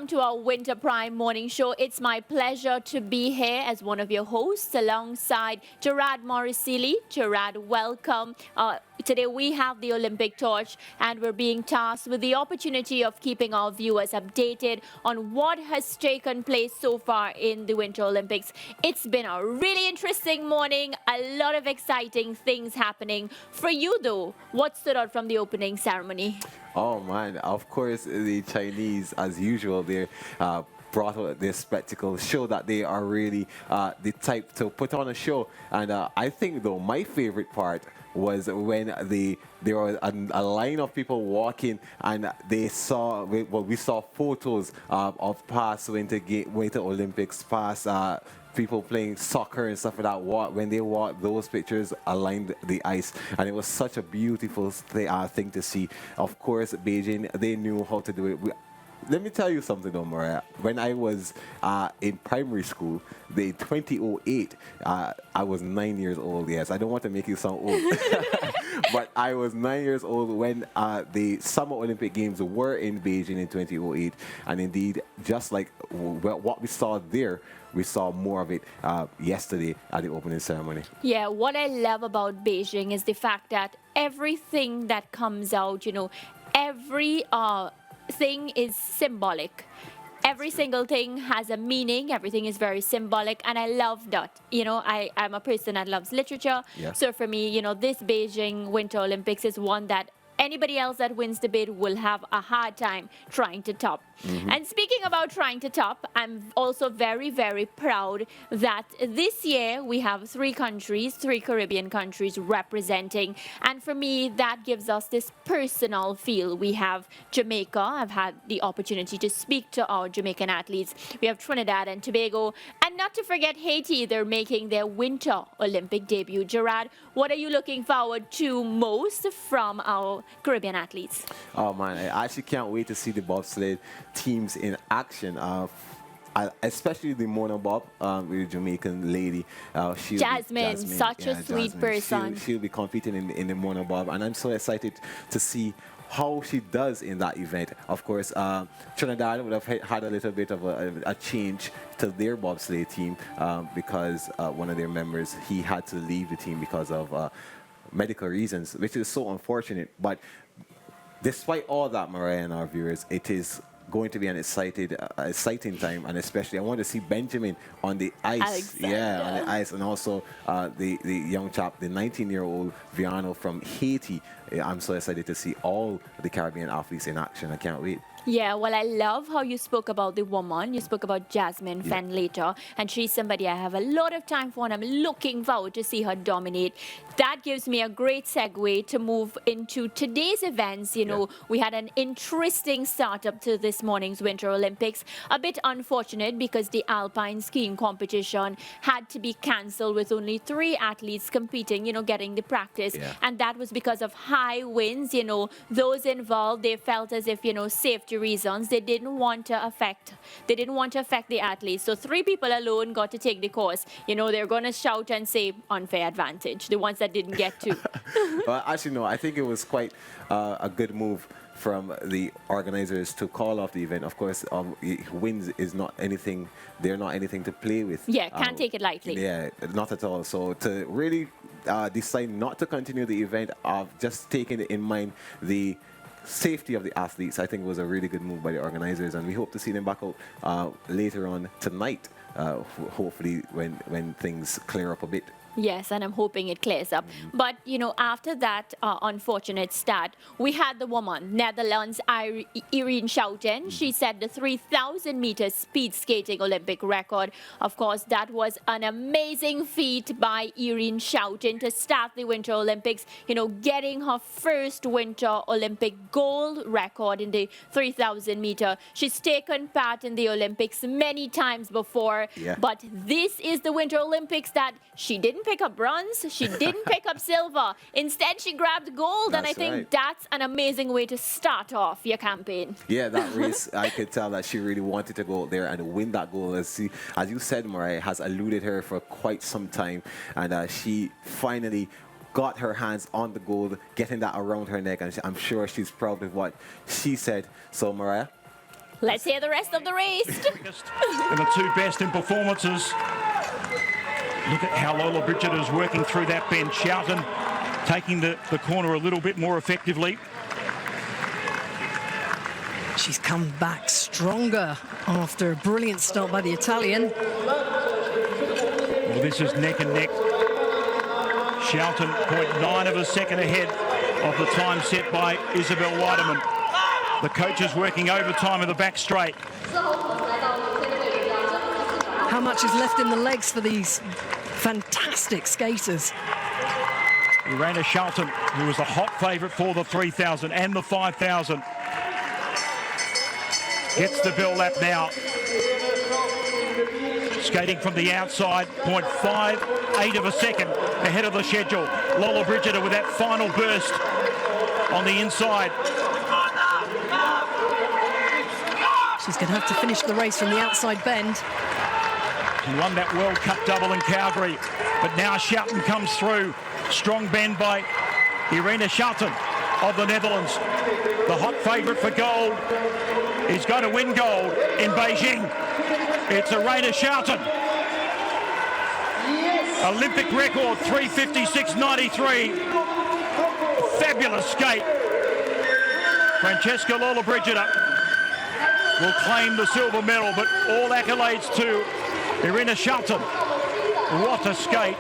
welcome to our Winter Prime Morning Show. It's my pleasure to be here as one of your hosts alongside Gerard Morrisili. Gerard, welcome. Today we have the Olympic torch and we're being tasked with the opportunity of keeping our viewers updated on what has taken place so far in the Winter Olympics. It's been a really interesting morning, a lot of exciting things happening. For you though, what stood out from the opening ceremony? Oh man, of course the Chinese, as usual, they brought out their spectacle, show that they are really the type to put on a show. And I think though my favorite part was when there was a line of people walking and they saw, well, we saw photos of past Winter Olympics, past people playing soccer and stuff like that. When they walked, those pictures aligned the ice, and it was such a beautiful thing to see. Of course, Beijing, they knew how to do it. Let me tell you something though, Mariah. When I was in primary school, the 2008, I was 9 years old. Yes, I don't want to make you sound old, but I was 9 years old when the Summer Olympic Games were in Beijing in 2008. And indeed, just like what we saw there, we saw more of it yesterday at the opening ceremony. Yeah, what I love about Beijing is the fact that everything that comes out, you know, every thing is symbolic. Every single thing has a meaning. Everything is very symbolic, and I love that. You know, I'm a person that loves literature. Yeah. So for me, you know, this Beijing Winter Olympics is one that anybody else that wins the bid will have a hard time trying to top. And speaking about trying to top, I'm also very, very proud that this year we have three Caribbean countries representing. And for me, that gives us this personal feel. We have Jamaica. I've had the opportunity to speak to our Jamaican athletes. We have Trinidad and Tobago. And not to forget Haiti, they're making their Winter Olympic debut. Gerard, what are you looking forward to most from our Caribbean athletes? Oh man, I actually can't wait to see the bobsled teams in action. Especially the monobob with the Jamaican lady. Jasmine, such a sweet person. She'll be competing in the monobob, and I'm so excited to see how she does in that event. Of course, Trinidad would have had a little bit of a change to their bobsleigh team because one of their members, he had to leave the team because of medical reasons, which is so unfortunate. But despite all that, Mariah and our viewers, it is going to be an exciting time, and especially I want to see Benjamin on the ice. Alexander. Yeah, on the ice, and also the young chap, the 19-year-old Viano from Haiti. I'm so excited to see all the Caribbean athletes in action. I can't wait. Yeah, well, I love how you spoke about the woman. You spoke about Jasmine Fenn-Later, and she's somebody I have a lot of time for, and I'm looking forward to see her dominate. That gives me a great segue to move into today's events. You know, we had an interesting startup to this morning's Winter Olympics. A bit unfortunate because the alpine skiing competition had to be cancelled with only 3 athletes competing, you know, getting the practice. Yeah. And that was because of high winds. You know, those involved, they felt as if, you know, safety reasons, they didn't want to affect the athletes. So 3 people alone got to take the course. You know, they're going to shout and say unfair advantage, the ones that didn't get to. Well, actually, no, I think it was quite a good move from the organizers to call off the event. Of course, wins is not anything, they're not anything to play with. Yeah, can't take it lightly. Yeah, not at all. So to really decide not to continue the event, of just taking in mind the safety of the athletes, I think was a really good move by the organizers, and we hope to see them back out later on tonight, hopefully when things clear up a bit. Yes, and I'm hoping it clears up. But, you know, after that unfortunate start, we had the woman, Netherlands' Irene Schouten. She set the 3,000 meter speed skating Olympic record. Of course, that was an amazing feat by Irene Schouten to start the Winter Olympics, you know, getting her first Winter Olympic gold record in the 3,000 meter. She's taken part in the Olympics many times before, but this is the Winter Olympics that she didn't pick up bronze, she didn't pick up silver. Instead, she grabbed gold, and I think that's an amazing way to start off your campaign. Yeah, that race, I could tell that she really wanted to go out there and win that gold. As you said, Mariah, has eluded her for quite some time, and she finally got her hands on the gold, getting that around her neck, and I'm sure she's proud of what she said. So, Mariah? Let's hear the rest of the race. And the two best in performances. Look at how Lola Bridget is working through that bend. Schouten taking the corner a little bit more effectively. She's come back stronger after a brilliant start by the Italian. Well, this is neck and neck. Schouten 0.9 of a second ahead of the time set by Isabel Weideman. The coach is working overtime in the back straight. How much is left in the legs for these fantastic skaters? Irene Schouten, who was the hot favourite for the 3,000 and the 5,000. Gets the bell lap now. Skating from the outside, 0.58 of a second ahead of the schedule. Lola Bridget with that final burst on the inside. She's going to have to finish the race from the outside bend. She won that World Cup double in Calgary, but now Schouten comes through. Strong bend by Irene Schouten of the Netherlands. The hot favourite for gold is going to win gold in Beijing. It's Irene Schouten. Olympic record, 3:56.93. Fabulous skate. Francesca Lola Bridget will claim the silver medal, but all accolades to Irene Schouten. What a skate.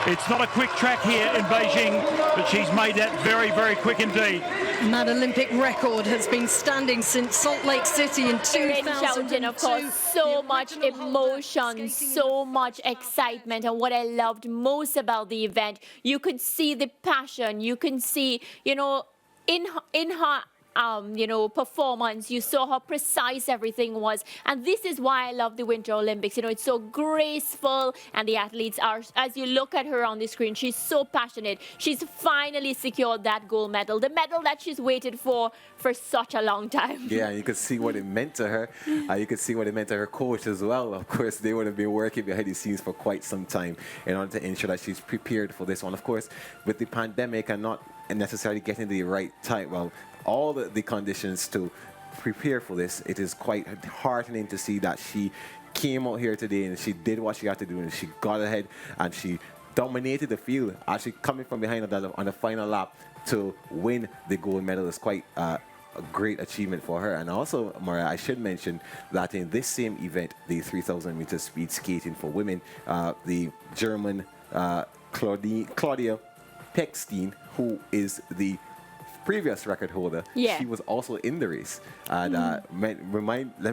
It's not a quick track here in Beijing, but she's made that very, very quick indeed. And that Olympic record has been standing since Salt Lake City in 2002. Of course, so much emotion, so much excitement. And what I loved most about the event, you could see the passion. You can see, in her performance, you saw how precise everything was. And this is why I love the Winter Olympics. It's so graceful, and the athletes are, as you look at her on the screen, she's so passionate. She's finally secured that gold medal, the medal that she's waited for such a long time. Yeah, and you could see what it meant to her. You could see what it meant to her coach as well. Of course, they would have been working behind the scenes for quite some time in order to ensure that she's prepared for this one. Of course, with the pandemic and not necessarily getting the right time, all the conditions to prepare for this, it is quite heartening to see that she came out here today and she did what she had to do, and she got ahead and she dominated the field, actually coming from behind on the final lap to win the gold medal is quite a great achievement for her. And also, Maria, I should mention that in this same event, the 3,000 meter speed skating for women, the German Claudia Pechstein, who is the previous record holder, she was also in the race. And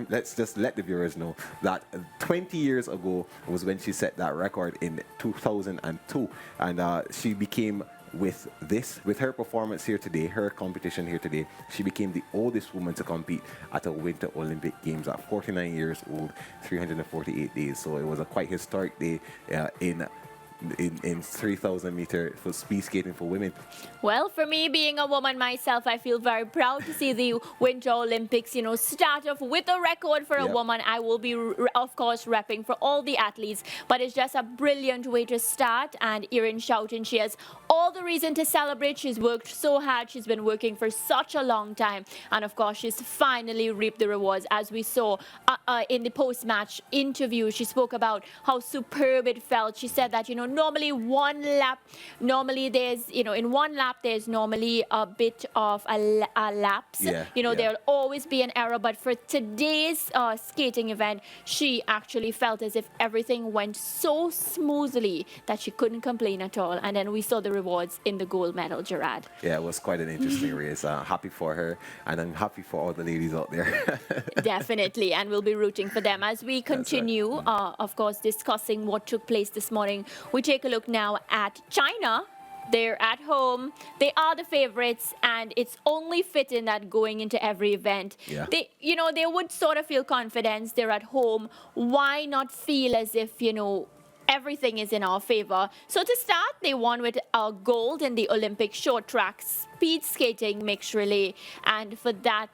let's just let the viewers know that 20 years ago was when she set that record in 2002, and she became, with her performance here today, her competition here today, she became the oldest woman to compete at a Winter Olympic Games at 49 years old, 348 days. So it was a quite historic day in 3,000 meter for speed skating for women. Well, for me, being a woman myself, I feel very proud to see the Winter Olympics, start off with a record for a woman. I will be, of course, repping for all the athletes, but it's just a brilliant way to start. And Irene Schouten, she has all the reason to celebrate. She's worked so hard. She's been working for such a long time. And of course, she's finally reaped the rewards. As we saw in the post-match interview, she spoke about how superb it felt. She said that, normally in one lap, there's normally a bit of a lapse. There'll always be an error. But for today's skating event, she actually felt as if everything went so smoothly that she couldn't complain at all. And then we saw the rewards in the gold medal, Gerard. Yeah, it was quite an interesting race. Happy for her, and I'm happy for all the ladies out there. Definitely, and we'll be rooting for them. As we continue, of course, discussing what took place this morning, we take a look now at China. They're at home. They are the favorites, and it's only fitting that going into every event, they would sort of feel confidence. They're at home. Why not feel as if, everything is in our favor. So to start, they won with gold in the Olympic short track speed skating mixed relay. And for that,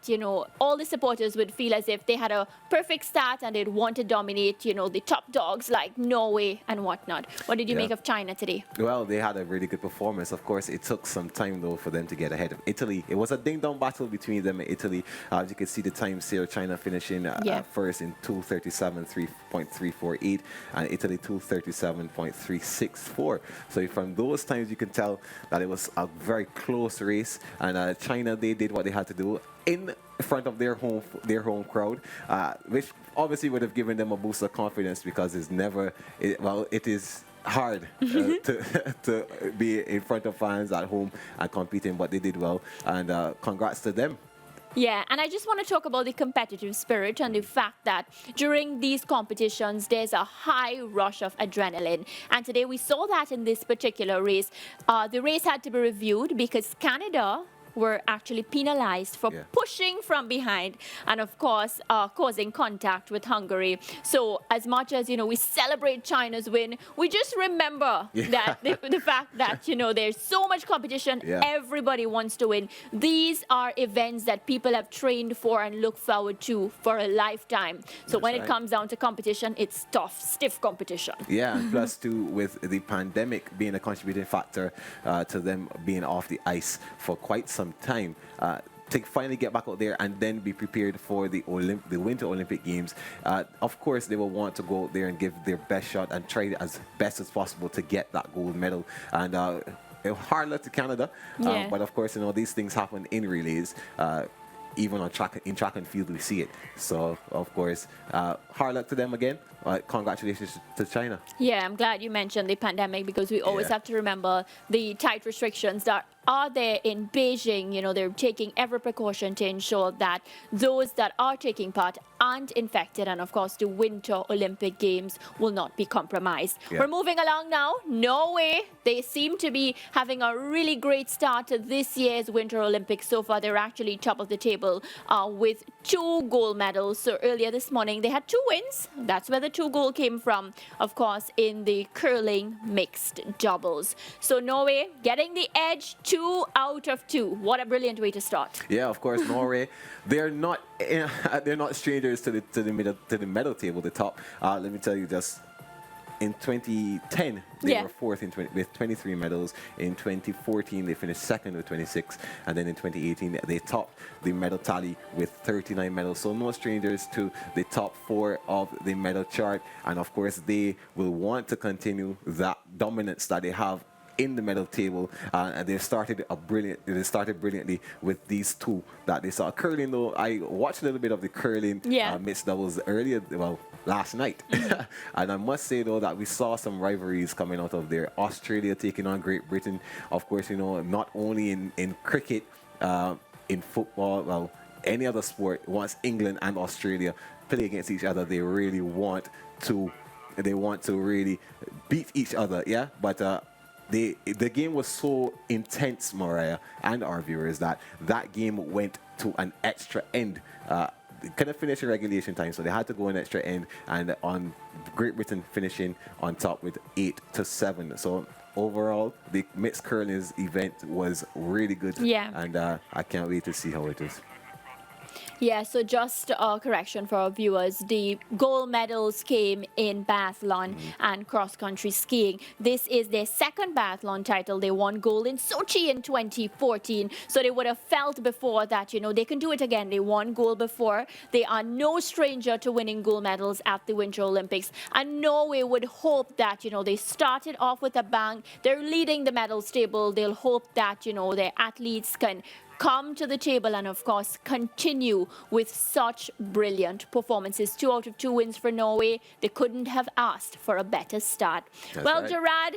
all the supporters would feel as if they had a perfect start and they'd want to dominate, the top dogs like Norway and whatnot. What did you make of China today? Well, they had a really good performance. Of course, it took some time, though, for them to get ahead of Italy. It was a ding-dong battle between them and Italy. As you can see the times here, China finishing first in 2:37.348 and Italy 2:37.364. So from those times, you can tell that it was a very close race. And China, they did what they had to do in front of their home crowd, which obviously would have given them a boost of confidence because it is hard to be in front of fans at home and competing, but they did well, and congrats to them. Yeah, and I just want to talk about the competitive spirit and the fact that during these competitions, there's a high rush of adrenaline. And today we saw that in this particular race. The race had to be reviewed because Canada were actually penalized for pushing from behind and, of course, causing contact with Hungary. So as much as, we celebrate China's win, we just remember that the fact that, there's so much competition, everybody wants to win. These are events that people have trained for and look forward to for a lifetime. So when it comes down to competition, it's tough, stiff competition. Yeah, and plus, too, with the pandemic being a contributing factor to them being off the ice for quite some time, to finally get back out there and then be prepared for the Winter Olympic Games. Of course, they will want to go out there and give their best shot and try as best as possible to get that gold medal. And hard luck to Canada, but of course, these things happen in relays. Even on track and field, we see it. So, of course, hard luck to them again. Congratulations to China. Yeah, I'm glad you mentioned the pandemic because we always have to remember the tight restrictions that are there in Beijing. They're taking every precaution to ensure that those that are taking part aren't infected. And, of course, the Winter Olympic Games will not be compromised. We're moving along now. Norway, they seem to be having a really great start to this year's Winter Olympics. So far, they're actually top of the table with 2 gold medals. So earlier this morning, they had 2 wins. That's where the 2 gold came from, of course, in the curling mixed doubles. So Norway getting the edge, 2 out of 2. What a brilliant way to start. Yeah, of course, Norway. They're not strangers to the medal table, the top. Let me tell you, just in 2010, they were fourth with 23 medals. In 2014, they finished second with 26. And then in 2018, they topped the medal tally with 39 medals. So no strangers to the top 4 of the medal chart. And of course, they will want to continue that dominance that they have in the medal table, and they started brilliantly with these 2 that they saw. Curling, though, I watched a little bit of the curling mixed doubles earlier, last night. And I must say, though, that we saw some rivalries coming out of there. Australia taking on Great Britain. Of course, not only in cricket, in football, any other sport, once England and Australia play against each other, they really want to really beat each other, but the game was so intense, Mariah, and our viewers, that game went to an extra end. Couldn't finish in regulation time, so they had to go an extra end, and on Great Britain finishing on top with 8-7. So overall, the mixed curling event was really good, and I can't wait to see how it is. Yeah, so just a correction for our viewers. The gold medals came in biathlon and cross-country skiing. This is their second biathlon title. They won gold in Sochi in 2014. So they would have felt before that, they can do it again. They won gold before. They are no stranger to winning gold medals at the Winter Olympics. And Norway would hope that, they started off with a bang. They're leading the medals table. They'll hope that, their athletes can come to the table and, of course, continue with such brilliant performances. 2 out of 2 wins for Norway. They couldn't have asked for a better start. That's well, right. Gerard,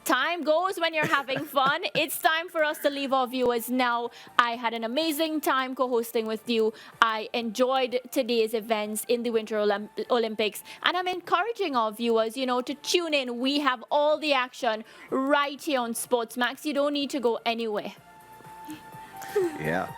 time goes when you're having fun. It's time for us to leave our viewers now. I had an amazing time co-hosting with you. I enjoyed today's events in the Winter Olympics, and I'm encouraging our viewers, to tune in. We have all the action right here on SportsMax. You don't need to go anywhere. Yeah.